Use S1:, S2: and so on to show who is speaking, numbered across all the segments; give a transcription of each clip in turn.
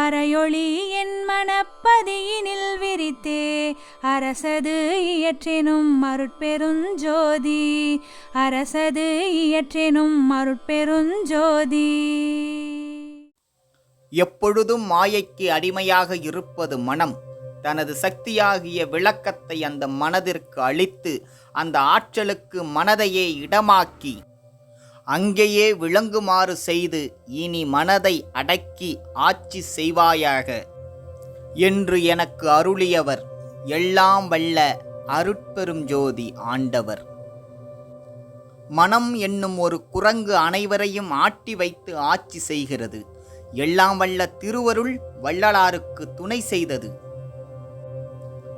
S1: பறையொளி என் மனப்பதியினில் விரித்தே அரசது இயற்றெனும் அருட்பெருஞ்சோதி அரசது இயற்றெனும் அருட்பெருஞ்சோதி.
S2: எப்பொழுதும் மாயைக்கு அடிமையாக இருப்பது மனம். தனது சக்தியாகிய விளக்கத்தை அந்த மனதிற்கு அளித்து அந்த ஆற்றலுக்கு மனதையே இடமாக்கி அங்கேயே விளங்குமாறு செய்து இனி மனதை அடக்கி ஆட்சி செய்வாயாக என்று எனக்கு அருளியவர் எல்லாம் வல்ல அருட்பெரும் ஜோதி ஆண்டவர். மனம் என்னும் ஒரு குரங்கு அனைவரையும் ஆட்டி வைத்து ஆட்சி செய்கிறது. எல்லாம் வல்ல திருவருள் வள்ளலாருக்கு துணை செய்தது.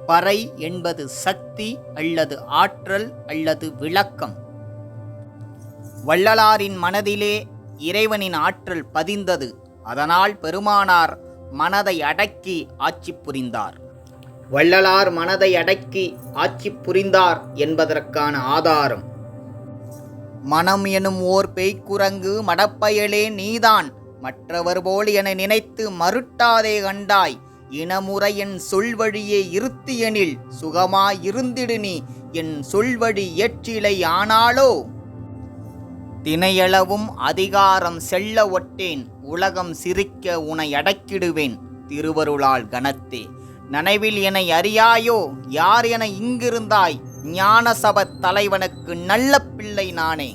S2: பறை என்பது சக்தி அல்லது ஆற்றல் அல்லது விளக்கம். வள்ளலாரின் மனதிலே இறைவனின் ஆற்றல் பதிந்தது. அதனால் பெருமானார் மனதை அடக்கி ஆட்சி புரிந்தார். வள்ளலார் மனதை அடக்கி ஆட்சி புரிந்தார் என்பதற்கான ஆதாரம், மனம் எனும் ஓர் பேய்க்குரங்கு மடப்பயலே நீதான், மற்றவர் போல் என நினைத்து மருட்டாதே கண்டாய், இனமுறை என் சொல்வழியே இருத்தியனில் சுகமாயிருந்திடு நீ, என் சொல்வழி ஏற்றிலை ஆனாலோ, தினையளவும் அதிகாரம் செல்ல ஒட்டேன், உலகம் சிரிக்க உனை அடக்கிடுவேன் திருவருளால் கனத்தே, நனவில் என அறியாயோ யார் என இங்கிருந்தாய், ஞான சபத் தலைவனுக்கு நல்ல பிள்ளை நானே.